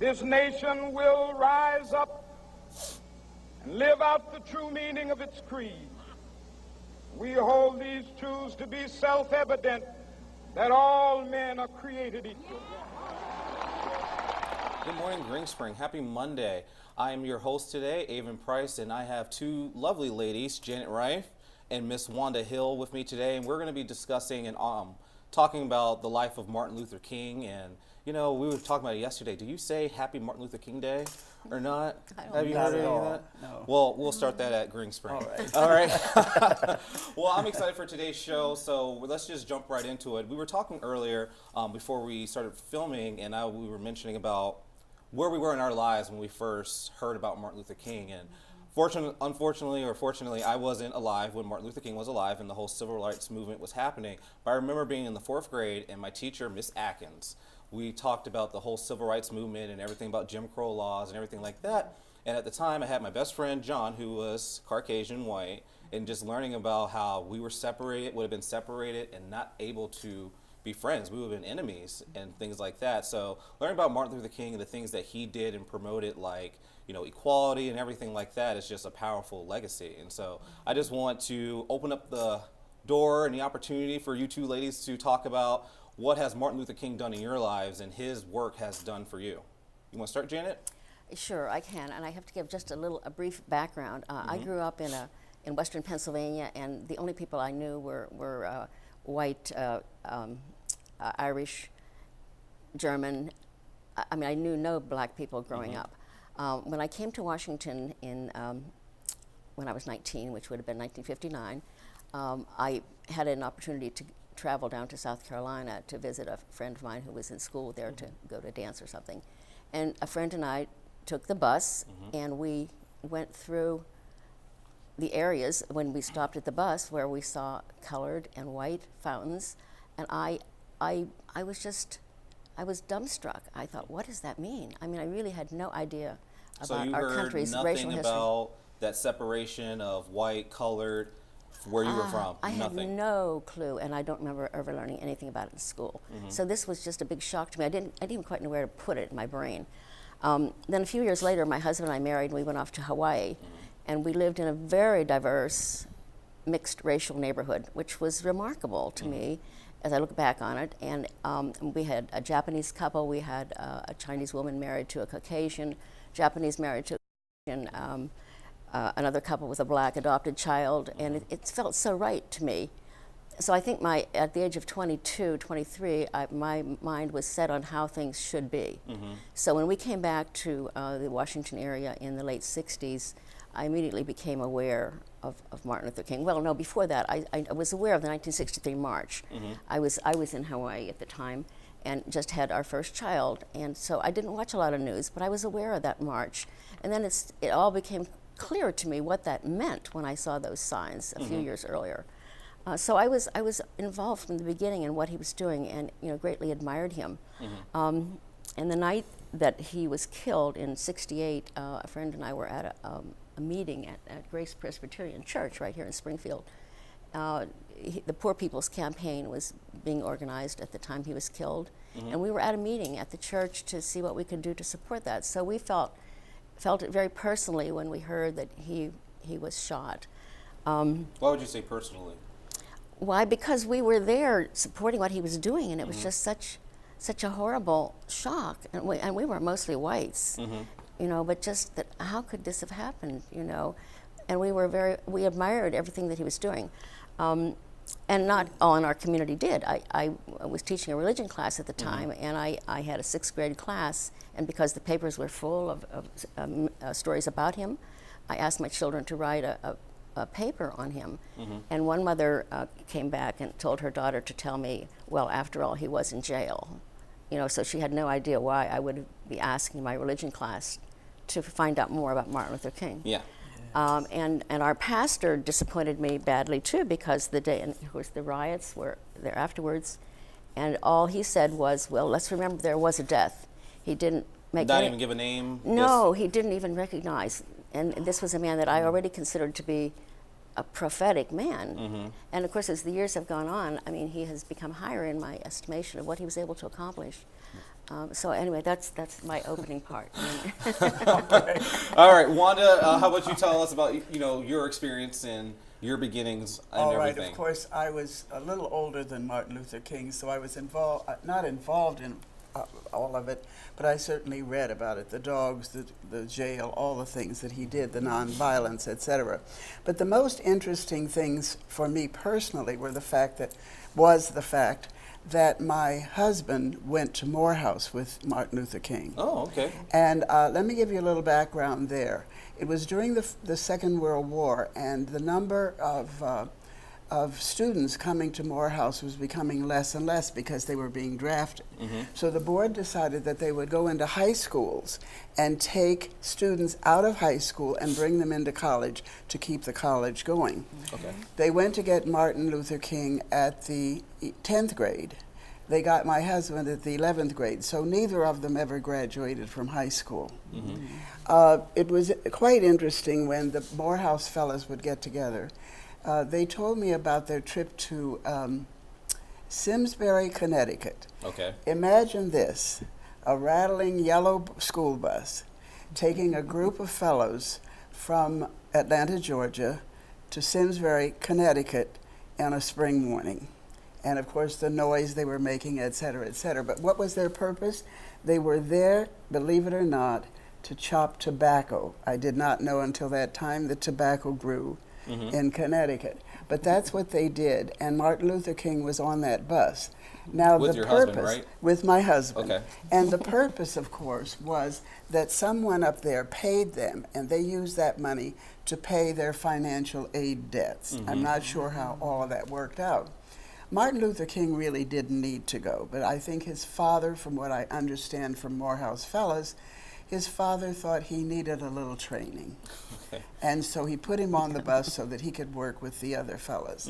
this nation will rise up and live out the true meaning of its creed. We hold these truths to be self-evident, that all men are created equal. Good morning, Greenspring. Happy Monday. I am your host today, Avan Price, and I have two lovely ladies, Janet Rife and Miss Wanda Hill, with me today, and we're going to be discussing and talking about the life of Martin Luther King. And you know, we were talking about it yesterday. Do you say Happy Martin Luther King Day or not? Have you heard any of that? No. Well, we'll start that at Greenspring. All right. All right. Well, I'm excited for today's show, so let's just jump right into it. We were talking earlier before we started filming, and we were mentioning about where we were in our lives when we first heard about Martin Luther King. And unfortunately or fortunately, I wasn't alive when Martin Luther King was alive and the whole civil rights movement was happening. But I remember being in the 4th grade, and my teacher, Miss Atkins, we talked about the whole civil rights movement and everything about Jim Crow laws and everything like that. And at the time, I had my best friend, John, who was Caucasian white, and just learning about how we were separated, would have been separated and not able to be friends. We would have been enemies and things like that. So learning about Martin Luther King and the things that he did and promoted, like, you know, equality and everything like that, is just a powerful legacy. And so I just want to open up the door and the opportunity for you two ladies to talk about what has Martin Luther King done in your lives and his work has done for you. You want to start, Janet? Sure, I can, and I have to give just a brief background. I grew up in Western Pennsylvania, and the only people I knew were white, Irish, German. I mean, I knew no black people growing up. When I came to Washington when I was 19, which would have been 1959, I had an opportunity to travel down to South Carolina to visit a friend of mine who was in school there to go to dance or something. And a friend and I took the bus, and we went through the areas when we stopped at the bus where we saw colored and white fountains, and I was dumbstruck. I thought, what does that mean? I mean, I really had no idea about our country's racial history. So you heard nothing about that separation of white, colored, where you were from? Nothing. Had no clue, and I don't remember ever learning anything about it in school. So this was just a big shock to me. I didn't even quite know where to put it in my brain. Then a few years later, my husband and I married, and we went off to Hawaii, and we lived in a very diverse, mixed racial neighborhood, which was remarkable to me as I look back on it. And we had a Japanese couple, we had a Chinese woman married to a Caucasian, Japanese married to a Caucasian, another couple with a black adopted child, and it felt so right to me. So I think at the age of 22, 23, my mind was set on how things should be. So when we came back to the Washington area in the late 60s, I immediately became aware of Martin Luther King. Well, no, before that, I was aware of the 1963 march. I was in Hawaii at the time and just had our first child, and so I didn't watch a lot of news, but I was aware of that march. And then it all became clear to me what that meant when I saw those signs a few years earlier. So I was involved from the beginning in what he was doing, and greatly admired him. And the night that he was killed in '68, a friend and I were at a meeting at Grace Presbyterian Church right here in Springfield. The Poor People's Campaign was being organized at the time he was killed, and we were at a meeting at the church to see what we could do to support that. So we felt it very personally when we heard that he was shot. Why would you say personally? Why? Because we were there supporting what he was doing, and it was just such a horrible shock. And we were mostly whites, but just that, how could this have happened? And we admired everything that he was doing. And not all in our community did. I was teaching a religion class at the time, and I had a 6th grade class, and because the papers were full of stories about him, I asked my children to write a paper on him. And one mother came back and told her daughter to tell me, well, after all, he was in jail. So she had no idea why I would be asking my religion class to find out more about Martin Luther King. Yeah. And our pastor disappointed me badly too, because the day, and of course the riots were there afterwards, and all he said was, well, let's remember there was a death. He didn't make Not even give a name? No, he didn't even recognize. And this was a man that I already considered to be a prophetic man. And of course, as the years have gone on, I mean, he has become higher in my estimation of what he was able to accomplish. So anyway, that's my opening part. All right, Wanda, how about you tell us about your experience and your beginnings and All right, everything? of course, I was a little older than Martin Luther King, so I was not involved in all of it, but I certainly read about it, the dogs, the jail, all the things that he did, the nonviolence, etc. But the most interesting things for me personally were the fact that my husband went to Morehouse with Martin Luther King. Oh, okay. And let me give you a little background there. It was during the Second World War, and the number of students coming to Morehouse was becoming less and less because they were being drafted. So the board decided that they would go into high schools and take students out of high school and bring them into college to keep the college going. Okay. They went to get Martin Luther King at the 10th grade. They got my husband at the 11th grade, so neither of them ever graduated from high school. It was quite interesting when the Morehouse fellows would get together. They told me about their trip to Simsbury, Connecticut. Okay. Imagine this, a rattling yellow school bus taking a group of fellows from Atlanta, Georgia to Simsbury, Connecticut on a spring morning. And of course the noise they were making, et cetera, et cetera. But what was their purpose? They were there, believe it or not, to chop tobacco. I did not know until that time that tobacco grew in Connecticut. But that's what they did, and Martin Luther King was on that bus. Now With the your purpose, husband, right? with my husband. Okay. And the purpose, of course, was that someone up there paid them, and they used that money to pay their financial aid debts. I'm not sure how all of that worked out. Martin Luther King really didn't need to go, but I think his father, from what I understand from Morehouse Fellows, his father thought he needed a little training. Okay. And so he put him on the bus so that he could work with the other fellas.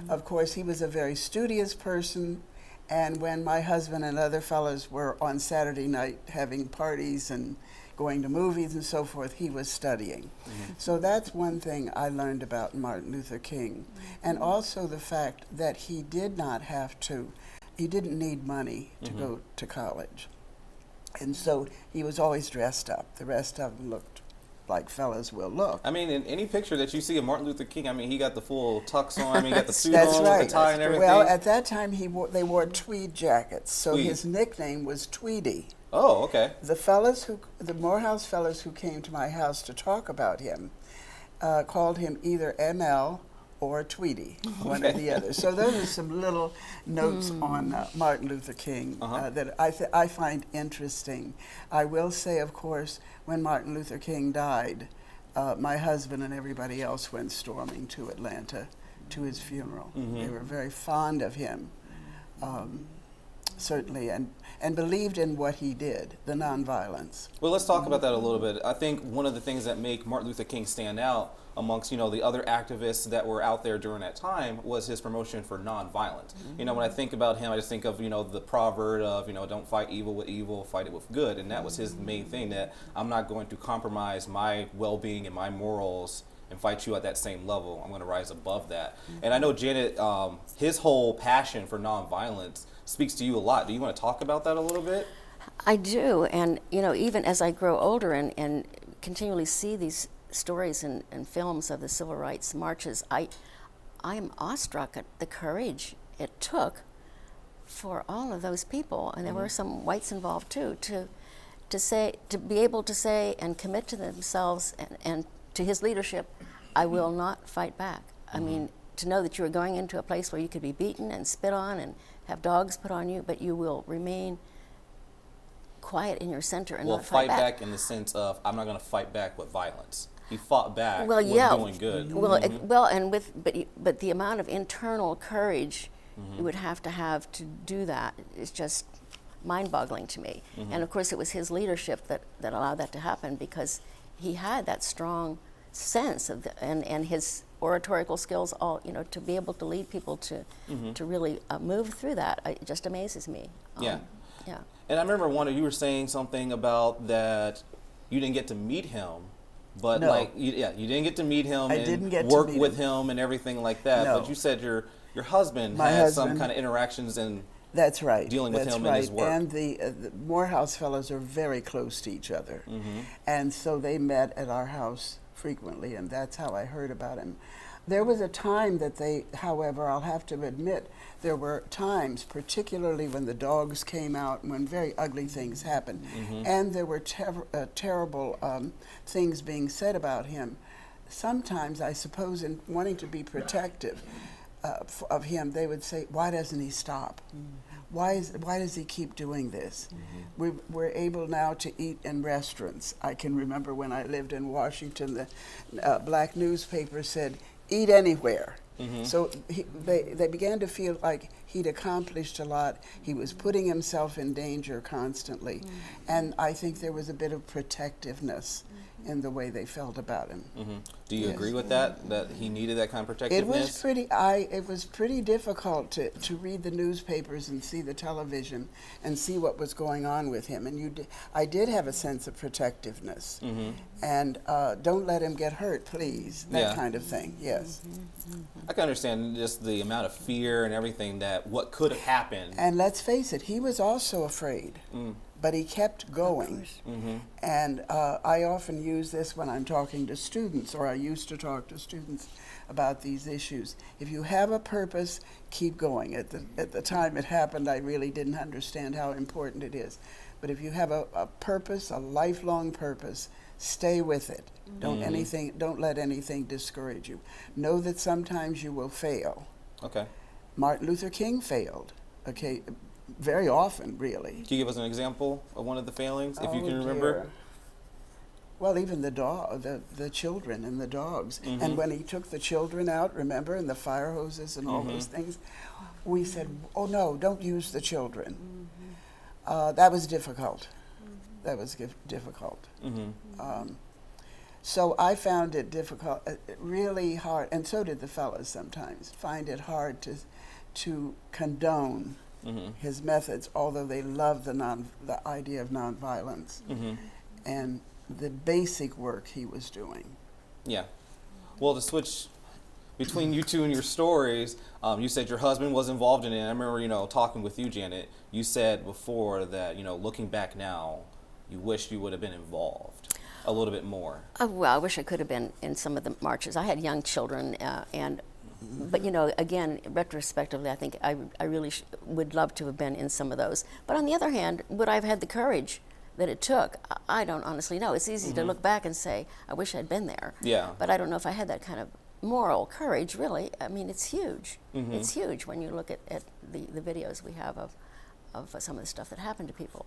Of course, he was a very studious person, and when my husband and other fellows were on Saturday night having parties and going to movies and so forth, he was studying. So that's one thing I learned about Martin Luther King. And also the fact that he did not have to, he didn't need money to go to college. And so he was always dressed up. The rest of them looked like fellas will look. I mean, in any picture that you see of Martin Luther King, I mean, he got the full tux on, I mean, he got the suit That's on right. with the tie and everything. Well, at that time they wore tweed jackets, so Tweed. his nickname was Tweedy. Oh, okay. The Morehouse fellows who came to my house to talk about him called him either ML or Tweety, one or the other. So those are some little notes on Martin Luther King that I find interesting. I will say, of course, when Martin Luther King died, my husband and everybody else went storming to Atlanta to his funeral. They were very fond of him, certainly, and believed in what he did, the nonviolence. Well, let's talk about that a little bit. I think one of the things that make Martin Luther King stand out amongst, the other activists that were out there during that time was his promotion for nonviolence. When I think about him, I just think of, the proverb of, don't fight evil with evil, fight it with good. And that was his main thing, that I'm not going to compromise my well-being and my morals and fight you at that same level. I'm going to rise above that. And I know, Janet, his whole passion for nonviolence speaks to you a lot. Do you want to talk about that a little bit? I do, and even as I grow older and continually see these stories and films of the civil rights marches, I am awestruck at the courage it took for all of those people, and there were some whites involved too, to be able to say and commit to themselves and to his leadership, I will not fight back. I mean, to know that you are going into a place where you could be beaten and spit on and have dogs put on you, but you will remain quiet in your center and not fight back. Fight back in the sense of, I'm not going to fight back with violence. He fought back well, with yeah, doing good. Well, and but the amount of internal courage you would have to do that is just mind-boggling to me. And of course, it was his leadership that allowed that to happen, because he had that strong sense of and his oratorical skills, all to be able to lead people to really move through that. It just amazes me. Yeah. Yeah. And I remember, Wanda, you were saying something about that you didn't get to meet him, but No. you didn't get to meet him I and didn't get to work meet with him and everything like that. No. But you said your husband My had some husband. kind of interactions and That's right. dealing with That's him right. and his work. And the Morehouse fellows are very close to each other. And so they met at our house frequently, and that's how I heard about him. There was a time that they, however, I'll have to admit, there were times, particularly when the dogs came out, when very ugly things happened, and there were terrible things being said about him. Sometimes, I suppose, in wanting to be protective of him, they would say, "Why doesn't he stop? Why does he keep doing this?" We're able now to eat in restaurants. I can remember when I lived in Washington, the black newspaper said, "Eat anywhere." So they began to feel like he'd accomplished a lot. He was putting himself in danger constantly. And I think there was a bit of protectiveness in the way they felt about him. Do you agree with that he needed that kind of protectiveness? It was pretty difficult to read the newspapers and see the television and see what was going on with him. And I did have a sense of protectiveness. And don't let him get hurt, please. That kind of thing, yes. I can understand just the amount of fear and everything that what could have happened. And let's face it, he was also afraid. But he kept going. And I often use this when I'm talking to students, or I used to talk to students about these issues. If you have a purpose, keep going. At the time it happened, I really didn't understand how important it is. But if you have a purpose, a lifelong purpose, stay with it. Don't let anything discourage you. Know that sometimes you will fail. Okay. Martin Luther King failed. Okay. Very often, really. Can you give us an example of one of the failings, if you can remember? Dear. Well, even the children and the dogs. And when he took the children out, remember, and the fire hoses and all those things, we said, "Oh no, don't use the children." That was difficult. That was difficult. So I found it difficult, really hard, and so did the fellas sometimes, find it hard to condone his methods, although they love the idea of nonviolence and the basic work he was doing. Yeah. Well, to switch between you two and your stories, you said your husband was involved in it. I remember, talking with you, Janet. You said before that, looking back now, you wished you would have been involved a little bit more. Well, I wish I could have been in some of the marches. I had young children, but again, retrospectively, I think I really would love to have been in some of those. But on the other hand, would I have had the courage that it took? I don't honestly know. It's easy to look back and say, I wish I'd been there. Yeah. But I don't know if I had that kind of moral courage, really. I mean, it's huge. It's huge when you look at the videos we have of some of the stuff that happened to people.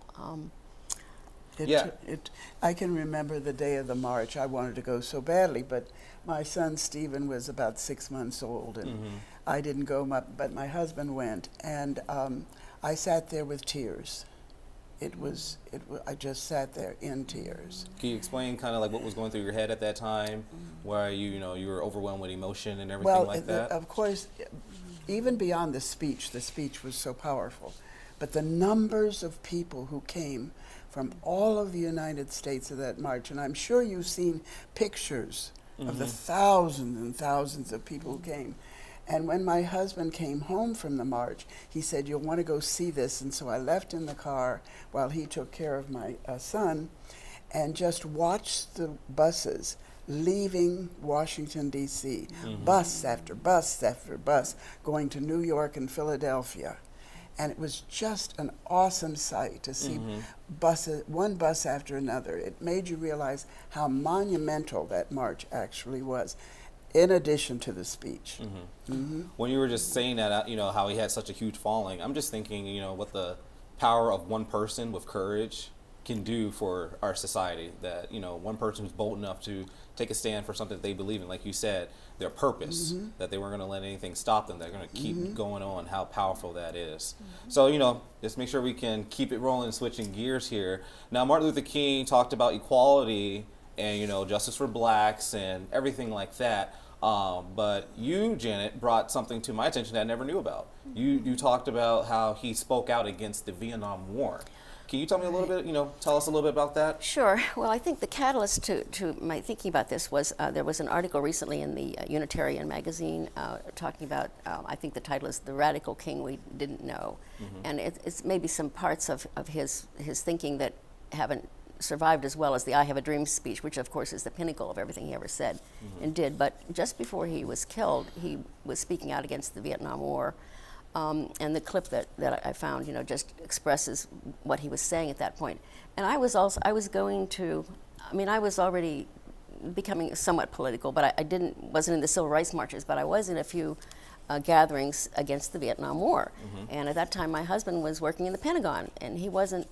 I can remember the day of the march. I wanted to go so badly, but my son Stephen was about 6 months old, and I didn't go, but my husband went, and I sat there with tears. I just sat there in tears. Can you explain kind of like what was going through your head at that time, where you were overwhelmed with emotion and everything like that? Of course, even beyond the speech was so powerful, but the numbers of people who came from all of the United States of that march, and I'm sure you've seen pictures of the thousands and thousands of people who came. And when my husband came home from the march, he said, "You'll want to go see this." And so I left in the car while he took care of my son and just watched the buses leaving Washington, D.C., bus after bus after bus, going to New York and Philadelphia. And it was just an awesome sight to see buses, one bus after another. It made you realize how monumental that march actually was, in addition to the speech. When you were just saying that, how he had such a huge following, I'm just thinking, what the power of one person with courage can do for our society. That, one person who's bold enough to take a stand for something that they believe in, like you said, their purpose, that they weren't going to let anything stop them. They're going to keep going on, how powerful that is. So, just make sure we can keep it rolling and switching gears here. Now, Martin Luther King talked about equality and, justice for blacks and everything like that. But you, Janet, brought something to my attention that I never knew about. You talked about how he spoke out against the Vietnam War. Can you tell me a little bit, tell us a little bit about that? Sure. Well, I think the catalyst to my thinking about this was there was an article recently in the Unitarian magazine talking about, I think the title is "The Radical King We Didn't Know." And it's maybe some parts of his thinking that haven't survived as well as the "I Have a Dream" speech, which of course is the pinnacle of everything he ever said and did. But just before he was killed, he was speaking out against the Vietnam War. And the clip that I found, just expresses what he was saying at that point. And I was already becoming somewhat political, but I wasn't in the civil rights marches, but I was in a few gatherings against the Vietnam War. And at that time, my husband was working in the Pentagon, and he wasn't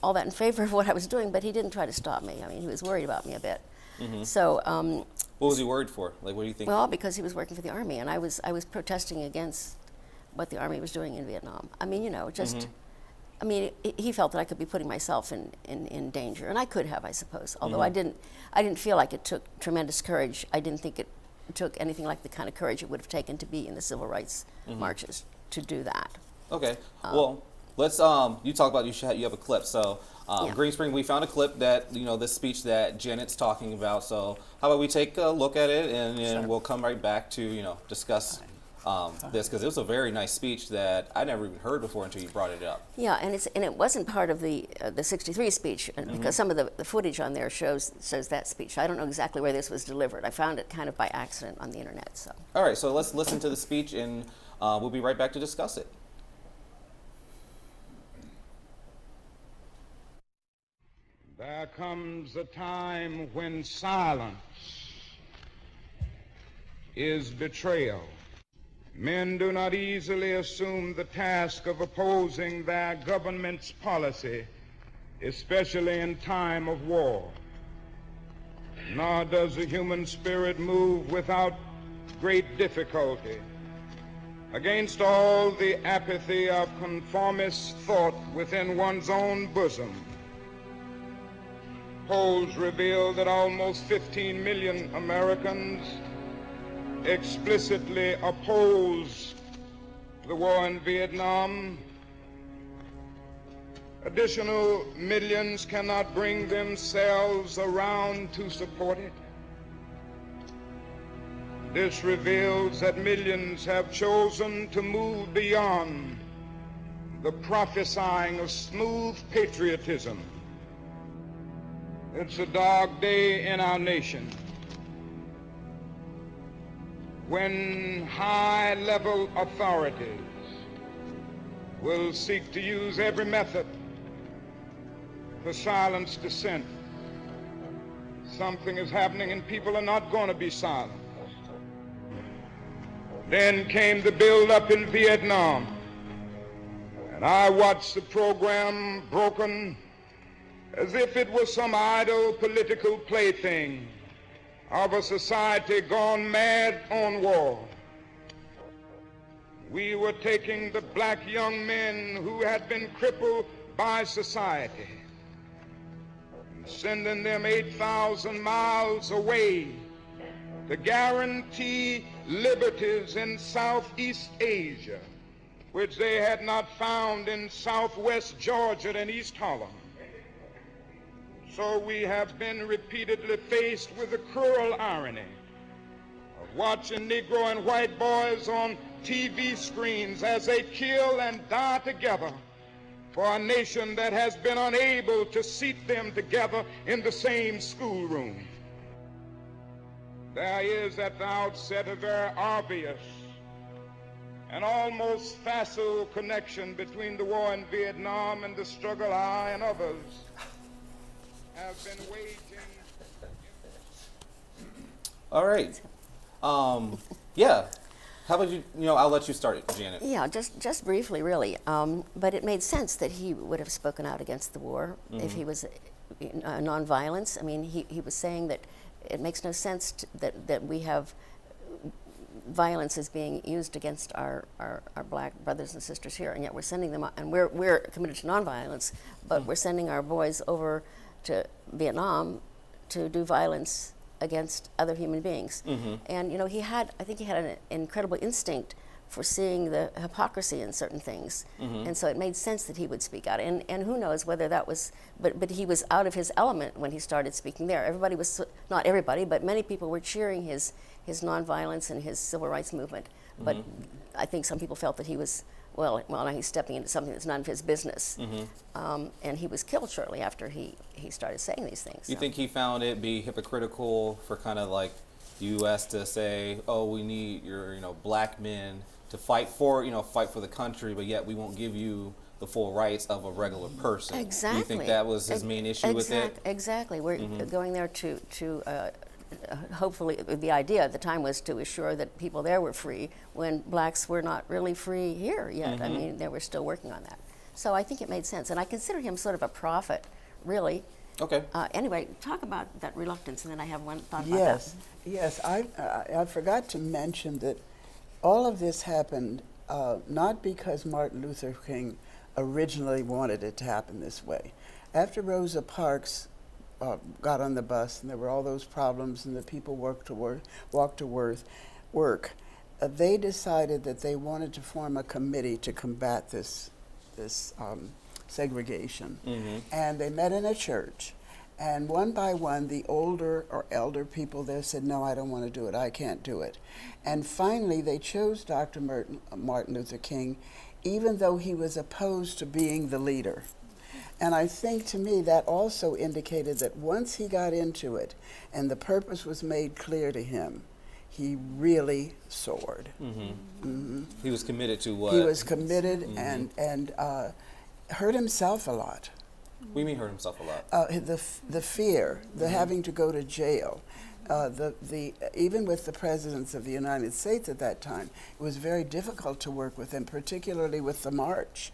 all that in favor of what I was doing, but he didn't try to stop me. I mean, he was worried about me a bit. So. What was he worried for? Like, what do you think? Well, because he was working for the Army, and I was protesting against what the Army was doing in Vietnam. I mean, I mean, he felt that I could be putting myself in danger, and I could have, I suppose. Although I didn't feel like it took tremendous courage. I didn't think it took anything like the kind of courage it would have taken to be in the civil rights marches to do that. Okay. Well, let's. You talk about you have a clip. So, Greenspring, we found a clip that this speech that Janet's talking about. So, how about we take a look at it, and then we'll come right back to discuss. This, because it was a very nice speech that I never even heard before until you brought it up. Yeah, and it wasn't part of the '63 speech because some of the footage on there shows that speech. I don't know exactly where this was delivered. I found it kind of by accident on the internet. So. All right, so let's listen to the speech, and we'll be right back to discuss it. There comes a time when silence is betrayal. Men do not easily assume the task of opposing their government's policy, especially in time of war. Nor does the human spirit move without great difficulty against all the apathy of conformist thought within one's own bosom. Polls reveal that almost 15 million Americans explicitly oppose the war in Vietnam. Additional millions cannot bring themselves around to support it. This reveals that millions have chosen to move beyond the prophesying of smooth patriotism. It's a dark day in our nation when high-level authorities will seek to use every method to silence dissent. Something is happening and people are not going to be silent. Then came the build-up in Vietnam, and I watched the program broken as if it was some idle political plaything of a society gone mad on war. We were taking the black young men who had been crippled by society and sending them 8,000 miles away to guarantee liberties in Southeast Asia, which they had not found in Southwest Georgia and East Holland. So we have been repeatedly faced with the cruel irony of watching Negro and white boys on TV screens as they kill and die together for a nation that has been unable to seat them together in the same schoolroom. There is at the outset a very obvious and almost facile connection between the war in Vietnam and the struggle I and others have been waging. All right. Yeah. How about you? I'll let you start it, Janet. Yeah, just briefly, really. But it made sense that he would have spoken out against the war if he was nonviolence. I mean, he was saying that it makes no sense that we have violence is being used against our black brothers and sisters here, and yet we're sending them, and we're committed to nonviolence, but we're sending our boys over to Vietnam to do violence against other human beings. And I think he had an incredible instinct foreseeing the hypocrisy in certain things. And so it made sense that he would speak out. And who knows whether that was, but he was out of his element when he started speaking there. Everybody was, not everybody, but many people were cheering his nonviolence and his civil rights movement. But I think some people felt that he was, well, now he's stepping into something that's none of his business. And he was killed shortly after he started saying these things. You think he found it be hypocritical for kind of like the U.S. to say, oh, we need your, black men to fight for the country, but yet we won't give you the full rights of a regular person. Exactly. You think that was his main issue with it? Exactly. We're going there to hopefully, the idea at the time was to assure that people there were free when blacks were not really free here yet. I mean, they were still working on that. So I think it made sense. And I consider him sort of a prophet, really. Okay. Anyway, talk about that reluctance, and then I have one thought about that. Yes. I forgot to mention that all of this happened not because Martin Luther King originally wanted it to happen this way. After Rosa Parks got on the bus and there were all those problems and the people walked to work, they decided that they wanted to form a committee to combat this segregation. And they met in a church. And one by one, the older or elder people there said, no, I don't want to do it. I can't do it. And finally, they chose Dr. Martin Luther King, even though he was opposed to being the leader. And I think, to me, that also indicated that once he got into it and the purpose was made clear to him, he really soared. He was committed to what? He was committed and hurt himself a lot. What do you mean hurt himself a lot? The fear, the having to go to jail, even with the presidents of the United States at that time, it was very difficult to work with him, particularly with the march.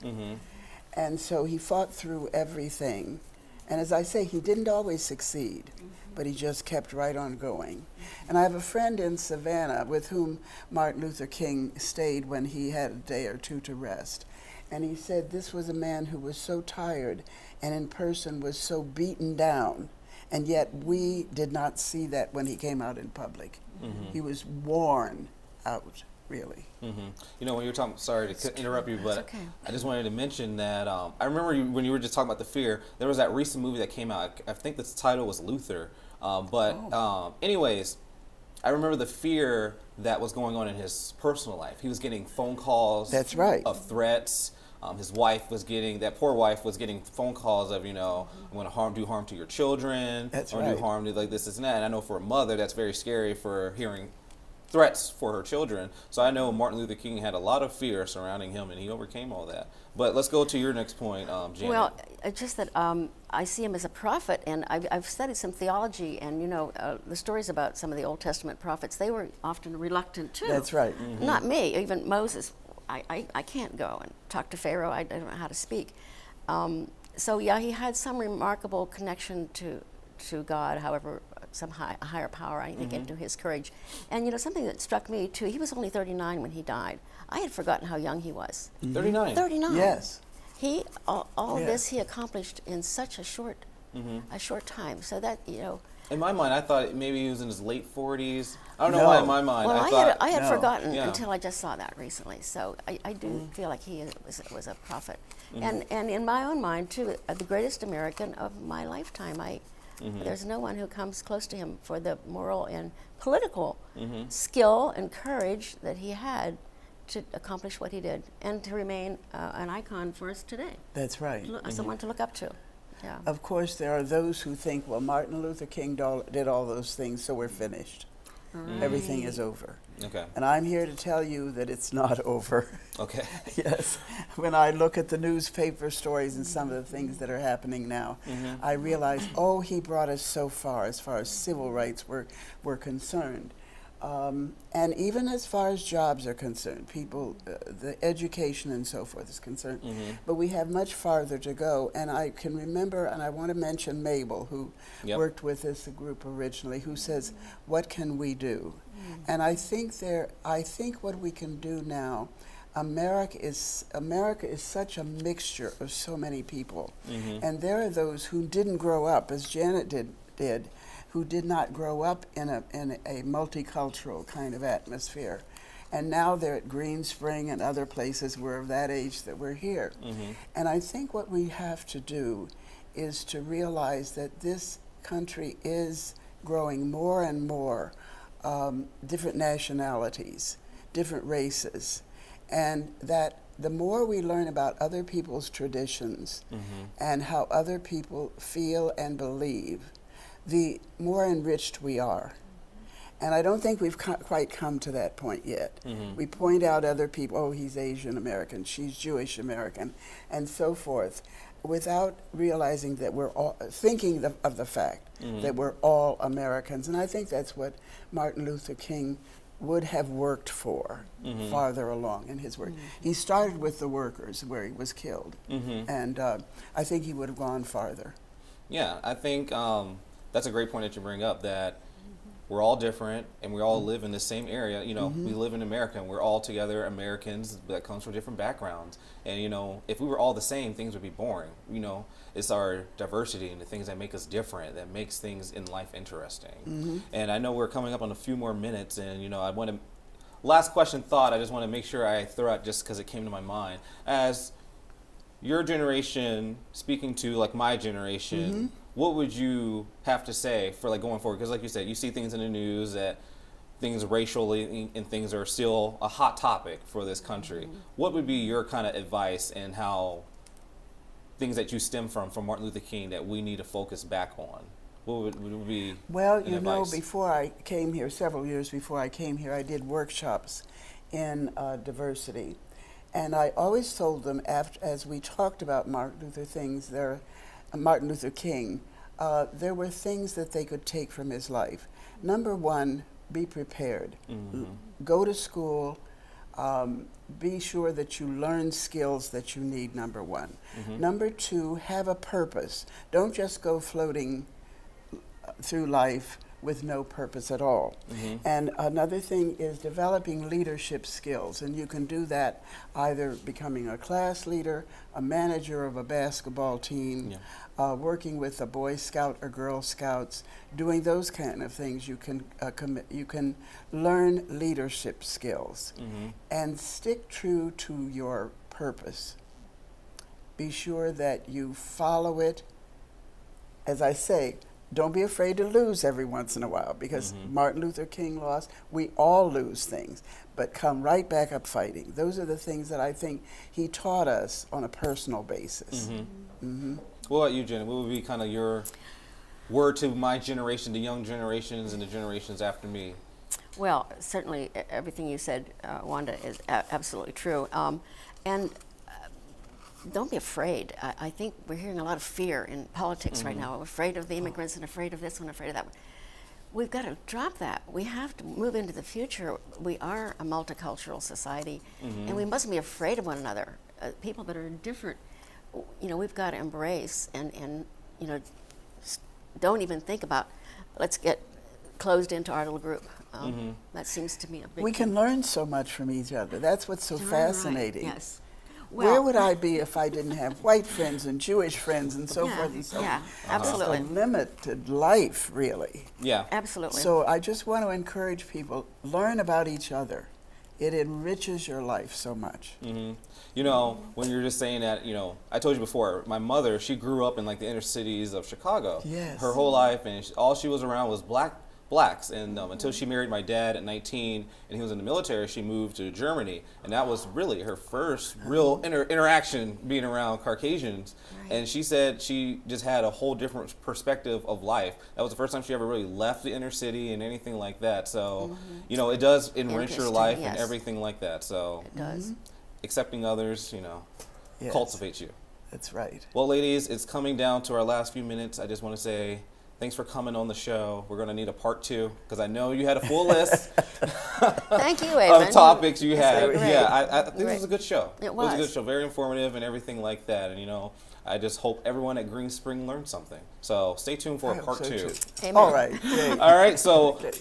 And so he fought through everything. And as I say, he didn't always succeed, but he just kept right on going. And I have a friend in Savannah with whom Martin Luther King stayed when he had a day or two to rest. And he said this was a man who was so tired and in person was so beaten down, and yet we did not see that when he came out in public. He was worn out, really. When you were talking, sorry to interrupt you, but okay. I just wanted to mention that I remember when you were just talking about the fear, there was that recent movie that came out. I think the title was Luther. Anyways, I remember the fear that was going on in his personal life. He was getting phone calls. That's right. Of threats. His wife was getting, that poor wife was getting phone calls of, I'm going to do harm to your children. That's or right. do harm to like this and that. And I know for a mother, that's very scary for hearing threats for her children. So I know Martin Luther King had a lot of fear surrounding him, and he overcame all that. But let's go to your next point, Janet. Well, it's just that I see him as a prophet, and I've studied some theology, and the stories about some of the Old Testament prophets, they were often reluctant too. That's right. Not me, even Moses. I can't go and talk to Pharaoh. I don't know how to speak. So yeah, he had some remarkable connection to God, however, some higher power, I think, into his courage. And something that struck me too, he was only 39 when he died. I had forgotten how young he was. 39? 39. Yes. He, all of Yes. this he accomplished in such a short time. So that, In my mind, I thought maybe he was in his late 40s. I don't know No. why in my mind. well, I I had no. forgotten Yeah. until I just saw that recently. So I do feel like he was a prophet. And in my own mind, too, the greatest American of my lifetime. There's no one who comes close to him for the moral and political skill and courage that he had to accomplish what he did and to remain an icon for us today. That's right. Someone to look up to. Yeah. Of course, there are those who think, well, Martin Luther King did all those things, so we're finished. Everything is over. Okay. And I'm here to tell you that it's not over. Okay. Yes. When I look at the newspaper stories and some of the things that are happening now, I realize, he brought us so far as civil rights were concerned. And even as far as jobs are concerned, people, the education and so forth is concerned. But we have much farther to go. And I can remember, and I want to mention Mabel, who worked with us, the group originally, who says, what can we do? And I think what we can do now, America is such a mixture of so many people. And there are those who didn't grow up, as Janet did, who did not grow up in a multicultural kind of atmosphere. And now they're at Greenspring and other places. We're of that age that we're here. And I think what we have to do is to realize that this country is growing more and more different nationalities, different races, and that the more we learn about other people's traditions and how other people feel and believe, the more enriched we are. And I don't think we've quite come to that point yet. We point out other people, oh, he's Asian American, she's Jewish American, and so forth, without realizing that we're all thinking of the fact that we're all Americans. And I think that's what Martin Luther King would have worked for farther along in his work. He started with the workers where he was killed, and I think he would have gone farther. Yeah, I think that's a great point that you bring up, that we're all different and we all live in the same area. You know, we live in America and we're all together Americans that comes from different backgrounds. And, you know, if we were all the same, things would be boring. You know, it's our diversity and the things that make us different that makes things in life interesting. And I know we're coming up on a few more minutes, and, you know, I want to, last question thought, I just want to make sure I throw out just because it came to my mind. As your generation speaking to like my generation, what would you have to say for like going forward? Because like you said, you see things in the news that things racially and things are still a hot topic for this country. What would be your kind of advice and how things that you stem from Martin Luther King that we need to focus back on? What would be Well, an you know, advice? before I came here, several years before I came here, I did workshops in diversity. And I always told them, after, as we talked about Martin Luther King, there were things that they could take from his life. Number one, be prepared. Go to school. Be sure that you learn skills that you need, number one. Number two, have a purpose. Don't just go floating through life with no purpose at all. And another thing is developing leadership skills, and you can do that either becoming a class leader, a manager of a basketball team, working with a Boy Scout or Girl Scouts, doing those kind of things. You can you can learn leadership skills and stick true to your purpose. Be sure that you follow it. As I say, don't be afraid to lose every once in a while, because Martin Luther King lost. We all lose things, but come right back up fighting. Those are the things that I think he taught us on a personal basis. What about you, Jenny? What would be kind of your word to my generation, the young generations and the generations after me? Well, certainly everything you said, Wanda, is absolutely true. And don't be afraid. I think we're hearing a lot of fear in politics right now. We're afraid of the immigrants and afraid of this one, afraid of that one. We've got to drop that. We have to move into the future. We are a multicultural society, and we mustn't be afraid of one another. People that are different, you know, we've got to embrace and you know, don't even think about, let's get closed into our little group. That seems to me a big We can learn so much from each other. That's what's so Darn fascinating. Right. Yes. Where would I be if I didn't have white friends and Jewish friends and so forth and so on? Yeah, absolutely. It's a limited life, really. Yeah. Absolutely. So I just want to encourage people, learn about each other. It enriches your life so much. You know, when you're just saying that, you know, I told you before, my mother, she grew up in like the inner cities of Chicago. Yes. Her whole life, and all she was around was blacks, and until she married my dad at 19 and he was in the military, she moved to Germany, and that was really her first real interaction being around Caucasians. And she said she just had a whole different perspective of life. That was the first time she ever really left the inner city and anything like that. So you know, it does enrich your Interesting, life yes. and everything like that. So It does. accepting others, you know, Yes. cultivates you. That's right. Well, ladies, it's coming down to our last few minutes. I just want to say thanks for coming on the show. We're going to need a part 2 because I know you had a full list Thank you, Avan. of topics you Yes, had. great. Yeah, I think Great. this was a good show. It was a was. good show, very informative and everything like that. And, you know, I just hope everyone at Greenspring learned something. So stay tuned for I a hope part so 2. too. Amen. All right. Great. All right, so